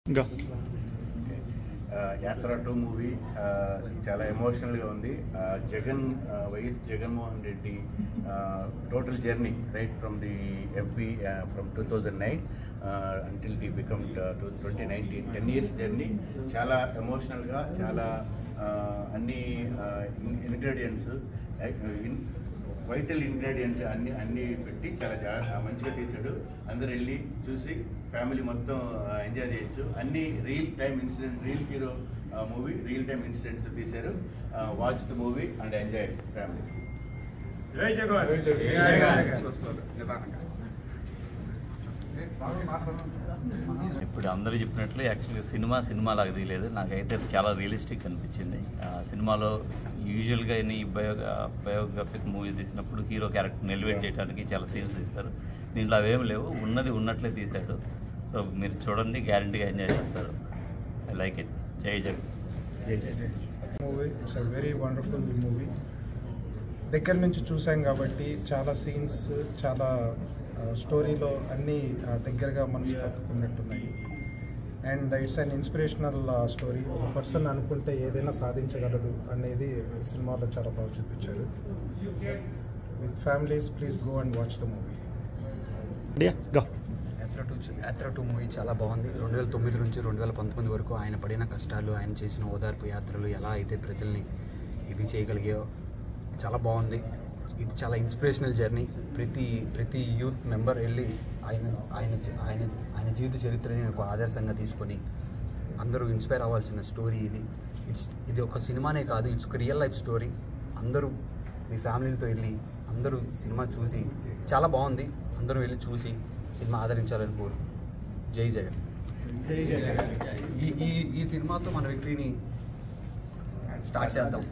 ఇంకా యాత్ర 2 మూవీ చాలా ఎమోషనల్గా ఉంది. YS Jaganmohan Reddy total journey right from the MP from 2009 until he become 2019 10 years journey చాలా ఎమోషనల్గా చాలా అన్ని ఇంగ్రీడియంట్స్ వైటల్ ఇంగ్రీడియంట్స్ అన్నీ పెట్టి చాలా మంచిగా తీశాడు. అందరు వెళ్ళి చూసి ఫ్యామిలీ మొత్తం ఎంజాయ్ చేయొచ్చు. అన్ని real time incident, real hero movie, real time incidents తీశారు. Watch the movie and enjoy family. ఇప్పుడు అందరూ చెప్పినట్లు యాక్చువల్గా సినిమా లాగా తీయలేదు. నాకైతే చాలా రియలిస్టిక్ అనిపించింది. సినిమాలో యూజువల్గా ఈ బయోగ్రఫిక్ మూవీ తీసినప్పుడు హీరో క్యారెక్టర్ని ఎలివేట్ చేయడానికి చాలా సీన్స్ తీస్తారు. దీంట్లో అవేమి లేవు, ఉన్నట్లే తీశాడు. సో మీరు చూడండి, గ్యారంటీగా ఎంజాయ్ చేస్తారు. I like it. Jai Jagan. Movie it's a very wonderful movie. దగ్గర నుంచి చూసాం కాబట్టి చాలా సీన్స్, చాలా స్టోరీలో అన్నీ దగ్గరగా మనసు కత్తుకున్నట్టున్నాయి. And it's an inspirational story. ఒక పర్సన్ అనుకుంటే ఏదైనా సాధించగలడు అనేది సినిమాలో చాలా బాగా చూపించారు. With families please go and watch the movie. Yatra 2 movie చాలా బాగుంది. 2009 నుంచి 2019 వరకు ఆయన పడిన కష్టాలు, ఆయన చేసిన ఓదార్పు యాత్రలు ఎలా అయితే ప్రజల్ని ఇది చేయగలిగాయో చాలా బాగుంది. ఇది చాలా ఇన్స్పిరేషనల్ జర్నీ. ప్రతి యూత్ మెంబర్ వెళ్ళి ఆయన జీవిత చరిత్రని ఒక ఆదర్శంగా తీసుకొని అందరూ ఇన్స్పైర్ అవ్వాల్సిన స్టోరీ ఇది. ఇది ఒక సినిమానే కాదు, ఇట్స్ ఒక రియల్ లైఫ్ స్టోరీ. అందరూ మీ ఫ్యామిలీతో వెళ్ళి అందరూ సినిమా చూసి చాలా బాగుంది. అందరూ వెళ్ళి చూసి సినిమా ఆదరించాలని కోరు. జై జగన్. ఈ సినిమాతో మన విక్టరీని స్టార్ట్ చేద్దాం.